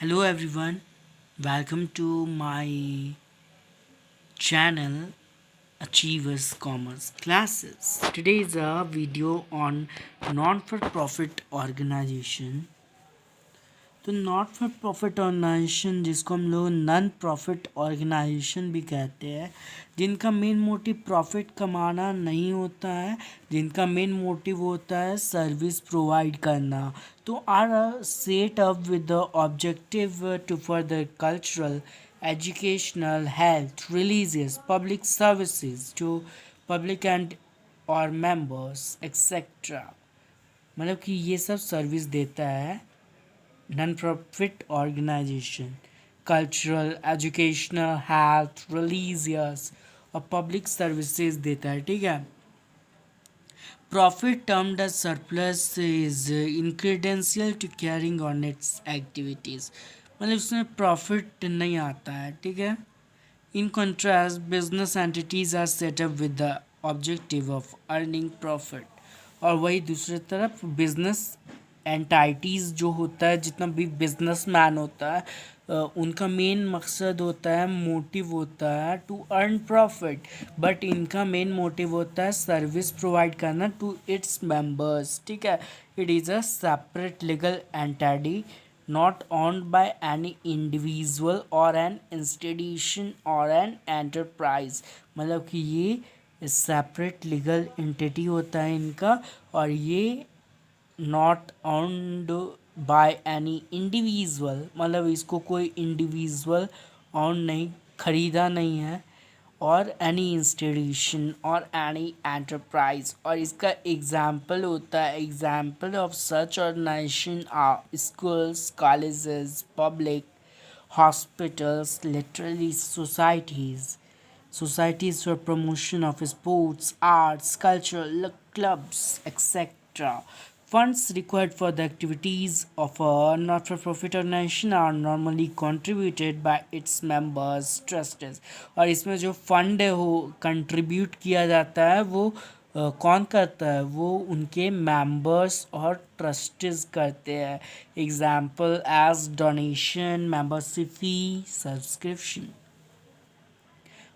Hello everyone, welcome to my channel Achievers Commerce Classes. Today is a video on non-for-profit organization. तो not for profit organisation जिसको हम लोग non profit organisation भी कहते हैं, जिनका मेन मोटिव प्रॉफिट कमाना नहीं होता है, जिनका मेन मोटिव होता है सर्विस प्रोवाइड करना। तो are set up with the objective to further cultural, educational, health, religious, public services to public and और मेंबर्स एक्सेट्रा। मतलब कि ये सब सर्विस देता है non-profit organization, cultural, educational, health, religious और पब्लिक सर्विसेज देता है। ठीक है। Profit termed as surplus is incidental to carrying on its activities. मतलब इसमें प्रॉफिट नहीं आता है। ठीक है। इन contrast, business entities are set up with the objective of earning profit। और वही दूसरी तरफ बिजनेस एंटाइटीज़ जो होता है, जितना भी बिजनेस मैन होता है, उनका मेन मकसद होता है, मोटिव होता है टू अर्न प्रॉफिट, बट इनका मेन मोटिव होता है सर्विस प्रोवाइड करना टू इट्स मेंबर्स। ठीक है। It is a separate legal entity not owned by any individual or an institution or an enterprise। मतलब कि ये सेपरेट लीगल एंटिटी होता है इनका, और ये not owned by any individual, मतलब इसको कोई इंडिविजुअल ऑन नहीं, खरीदा नहीं है, और एनी इंस्टीट्यूशन और एनी एंटरप्राइज। और इसका एग्जाम्पल होता है, example of such organization are schools, colleges, public hospitals, literally societies for promotion of sports, arts, cultural clubs, etc. Funds required for the activities of a not-for-profit organization are normally contributed by its members, trustees। और इसमें जो fund है वो contribute किया जाता है, वो कौन करता है? वो उनके मेंबर्स और ट्रस्टीज करते हैं। Example as donation, membership fee, subscription.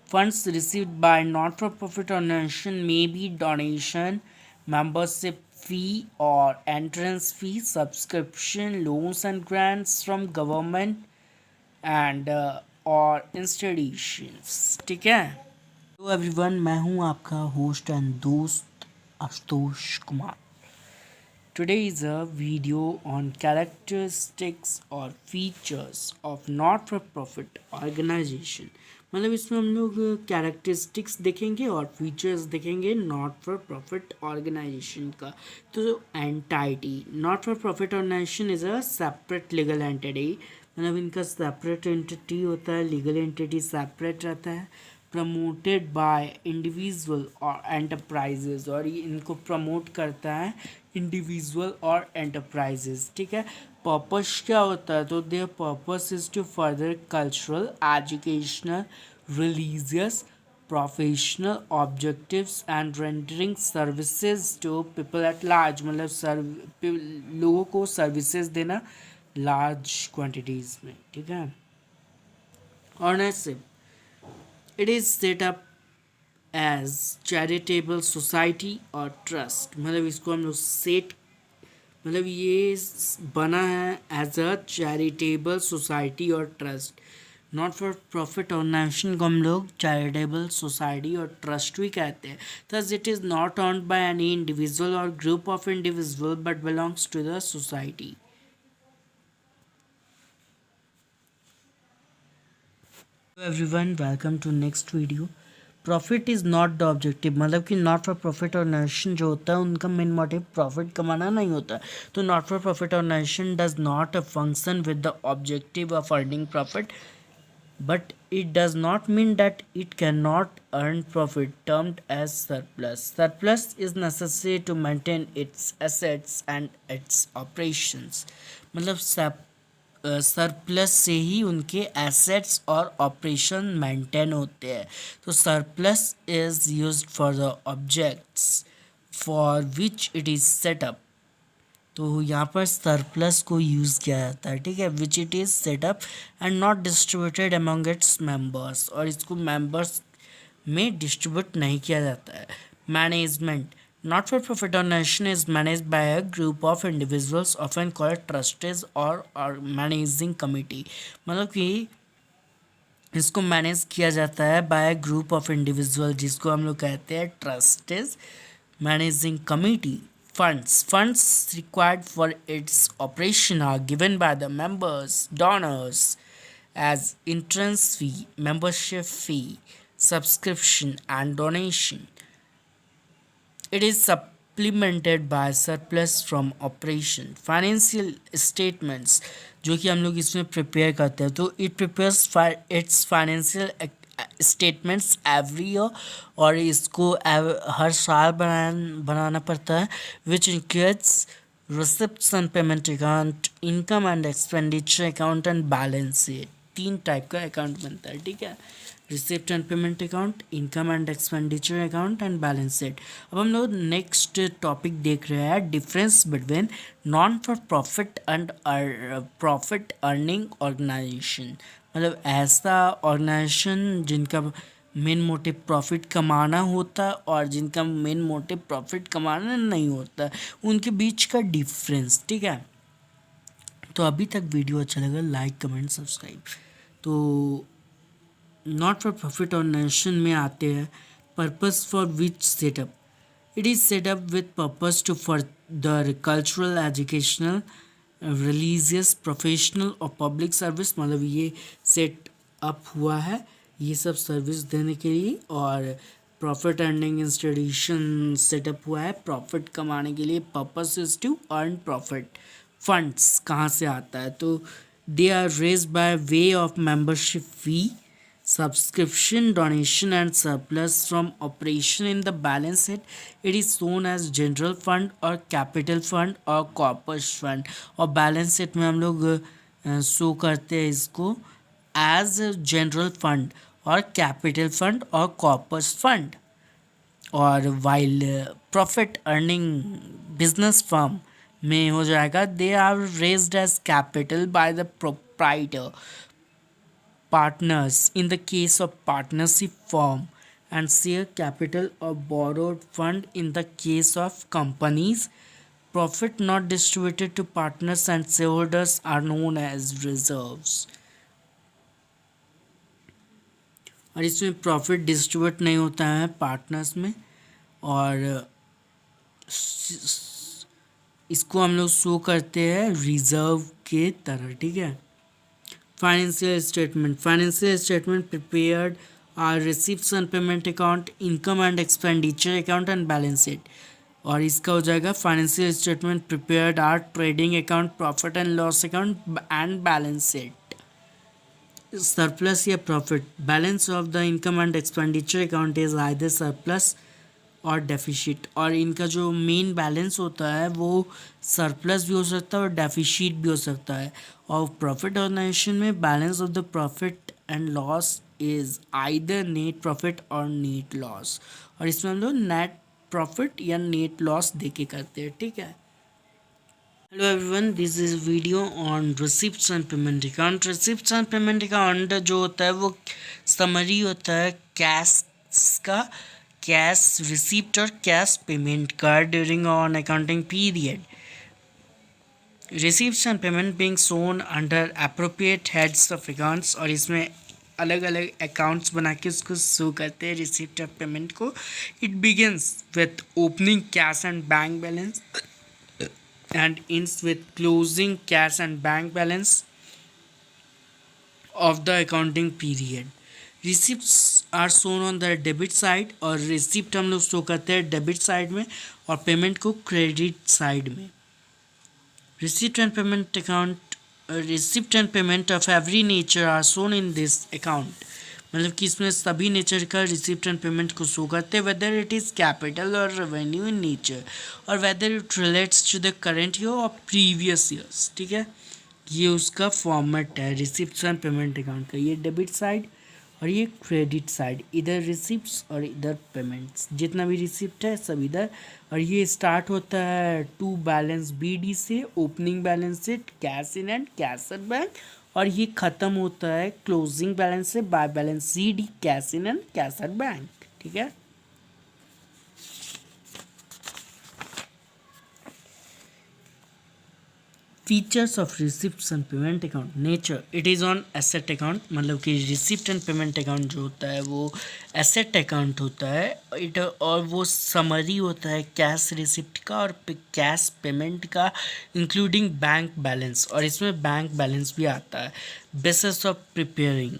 Funds received by not-for-profit organization may be donation, membership fee or entrance fee, subscription, loans and grants from government and और institutions। ठीक है। तो एवरीवन, मैं हूँ आपका होस्ट एंड दोस्त Ashutosh Kumar. Today is a video on characteristics or features of not-for-profit organization। मतलब इसमें हम लोग कैरेक्टरिस्टिक्स देखेंगे और फीचर्स देखेंगे नॉट फॉर प्रॉफिट ऑर्गेनाइजेशन का। तो entity, not for profit organization is a separate legal entity. मतलब इनका सेपरेट एंटिटी होता है, लीगल एंटिटी सेपरेट रहता है, प्रमोटेड बाय इंडिविजुअल और एंटरप्राइजेज, और ये इनको प्रमोट करता है इंडिविजुअल और एंटरप्राइजेज। ठीक है। पर्पस क्या होता है? तो their purpose is to further cultural, educational, religious, professional objectives and rendering services to people at large. मतलब लोगों को सर्विसेज देना लार्ज क्वांटिटीज में। ठीक है। Ownership, it is set up as charitable society और ट्रस्ट। मतलब इसको हम लोग सेट, मतलब ये बना है एज अ चैरिटेबल सोसाइटी और trust. Not for profit organization को हम लोग चैरिटेबल सोसाइटी और ट्रस्ट भी कहते हैं। Thus it is not owned by any individual और group of individual but belongs to the society. Everyone, welcome to next video. Profit is not the objective. मतलब कि नॉट फॉर प्रॉफिट ऑर्गेनाइजेशन जो होता है उनका मेन मोटिव प्रॉफिट कमाना नहीं होता है। तो not for profit organization does not function with the objective of earning profit, but it does not mean that it cannot earn profit, termed as surplus। Surplus is necessary to maintain its assets and its operations। मतलब surplus से ही उनके assets और operation maintain होते हैं। तो surplus is used for the objects for which it is set up. तो यहाँ पर सरप्लस को यूज़ किया जाता है, ठीक है, which it is set up and not distributed among its members, और इसको मेंबर्स में डिस्ट्रीब्यूट नहीं किया जाता है। Management, not for profit organisation is manage by a group of individuals often called trustees और मैनेजिंग कमिटी, मतलब कि इसको मैनेज किया जाता है बाय ग्रुप ऑफ इंडिविजुअल जिसको हम लोग कहते हैं trustees, managing committee. Funds required for its operation are given by the members, donors as entrance fee, membership fee, subscription and donation. It is supplemented by surplus from operation. Financial statements जो कि हम लोग इसमें prepare करते हैं, तो it prepares its financial statements every year, और इसको हर साल बनाना पड़ता है, which includes receipts and payment account, income and expenditure account and balance sheet. 3 type का अकाउंट बनता है, ठीक है, receipt and payment account, income and expenditure account and balance sheet. अब हम लोग नेक्स्ट टॉपिक देख रहे हैं, difference between non for profit and profit earning organization, मतलब ऐसा ऑर्गेनाइजेशन जिनका मेन मोटिव प्रॉफिट कमाना होता है और जिनका मेन मोटिव प्रॉफिट कमाना नहीं होता, उनके बीच का डिफरेंस, ठीक है। तो अभी तक वीडियो अच्छा लगा लाइक कमेंट सब्सक्राइब। तो नॉट फॉर प्रॉफिट ऑर्गेनाइजेशन में आते हैं, purpose for which set up, it is set up with purpose to further cultural, educational, religious, professional और पब्लिक सर्विस, मतलब ये सेट अप हुआ है ये सब सर्विस देने के लिए। और प्रॉफिट अर्निंग इंस्टीट्यूशन सेटअप हुआ है प्रॉफिट कमाने के लिए, purpose is to earn profit. Funds कहाँ से आता है, तो they are raised by way of membership fee, subscription, donation and surplus from operation in the balance sheet. It is shown as general fund or capital fund or corpus fund, और balance sheet में हम लोग show करते हैं इसको as general fund और capital fund और corpus fund। और while profit earning business firm में हो जाएगा, they are raised as capital by the proprietor, partners in the case of partnership firm, and share capital or borrowed fund in the case of companies. Profit not distributed to partners and shareholders are known as reserves। और इसमें profit distribute नहीं होता है partners में, और इसको हम लोग शो करते हैं रिजर्व के तरह, ठीक है। Financial statement prepared are receipts and payment account, income and expenditure account and balance sheet। और इसका हो जाएगा financial statement prepared are trading account, profit and loss account and balance sheet. Surplus या profit, balance of the income and expenditure account is either surplus और deficit, और इनका जो main balance होता है वो सरप्लस भी हो सकता है और डेफिशिट भी हो सकता है। और प्रॉफिट ऑर्गेनाइजेशन में balance of the profit and loss is either net profit और नेट लॉस, और इसमें हम लोग नेट प्रॉफिट या नेट लॉस देके करते हैं, ठीक है। Hello everyone, this is video on receipts and payment account. Receipts and payment account जो होता है वो समरी होता है कैश का, कैश रिसीप्ट और कैश पेमेंट का during on accounting period. Receipts and payment being shown under appropriate heads of accounts, और इसमें अलग अलग अकाउंट्स बना के उसको शो करते हैं रिसीप्ट ऑफ पेमेंट को। It begins with opening cash and bank balance and ends with closing cash and bank balance of the accounting period. Receipts are shown on the debit side, और receipt हम लोग show करते हैं debit side में और payment को credit side में। Receipt and payment account, receipt and payment of every nature are shown in this account, मतलब कि इसमें सभी नेचर का रिसिप्ट एंड पेमेंट को शो करते हैं, वेदर इट इज़ कैपिटल और रेवेन्यू इन नेचर, और whether it relates to the current year और प्रीवियस ईयर्स, ठीक है। ये उसका फॉर्मेट है रिसिप्ट एंड पेमेंट अकाउंट का, ये डेबिट साइड और ये क्रेडिट साइड, इधर रिसिप्ट्स और इधर पेमेंट्स, जितना भी रिसिप्ट है सब इधर। और ये स्टार्ट होता है टू बैलेंस BD से, ओपनिंग बैलेंस से, cash in and cash at bank. और ये ख़त्म होता है क्लोजिंग बैलेंस से, by balance CD, cash in and cash at bank. ठीक है। Features of receipt and payment account. Nature, it is on asset account, मतलब कि रिसिप्ट एंड पेमेंट अकाउंट जो होता है वो एसेट अकाउंट होता है। इट और वो समरी होता है कैश रिसिप्ट का और कैश पेमेंट का, इंक्लूडिंग बैंक बैलेंस, और इसमें बैंक बैलेंस भी आता है। Basis of preparing,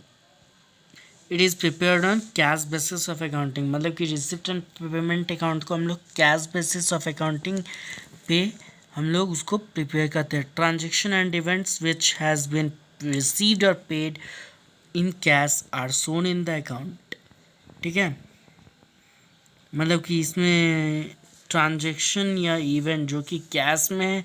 it is prepared on cash basis of accounting, मतलब कि रिसिप्ट एंड पेमेंट अकाउंट को हम लोग कैश बेसिस ऑफ अकाउंटिंग पे हम लोग उसको प्रिपेयर करते हैं। Transaction and events which has been received और paid in cash are shown in the account. ठीक है, मतलब कि इसमें ट्रांजेक्शन या इवेंट जो कि कैश में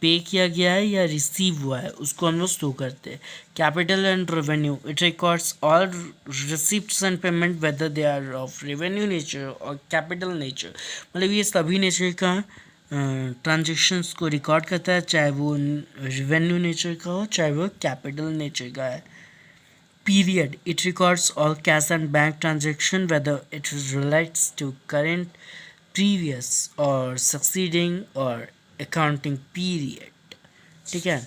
पे किया गया है या रिसीव हुआ है उसको हम लोग शो करते हैं। Capital and revenue, it records all receipts and payment whether they are of revenue nature और कैपिटल नेचर, मतलब ये सभी नेचर का ट्रांजेक्शन्स को रिकॉर्ड करता है, चाहे वो रेवेन्यू नेचर का हो चाहे वो कैपिटल नेचर का है। Period, it records all cash and bank transaction whether it relates to current, previous or succeeding or accounting period. ठीक है।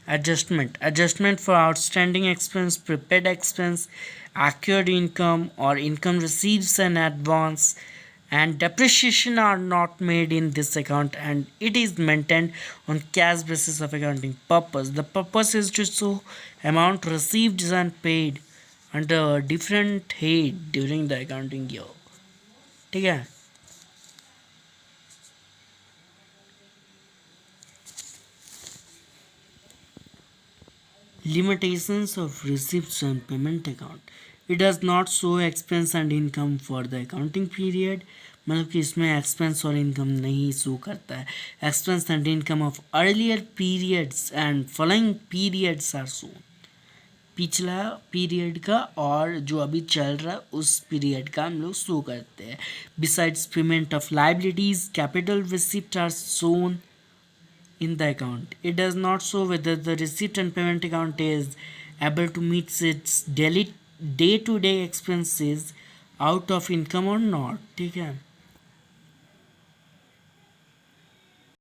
Adjustment, adjustment for outstanding expense, prepaid expense, accrued income or income received in advance and depreciation are not made in this account, and it is maintained on cash basis of accounting purpose. The purpose is to show amount received and paid under a different head during the accounting year. ठीक है। Limitations of receipts and payment account. It does not show expense and income for the accounting period, मतलब कि इसमें expense और income नहीं show करता है। Expense and income of earlier periods and following periods are shown, पिछला period का और जो अभी चल रहा है उस पीरियड का हम लोग शो करते हैं। Besides payment of liabilities, capital receipt are shown in the account. It does not show whether the receipt and payment account is able to meet its daily day-to-day expenses out of income or not. ठीक है।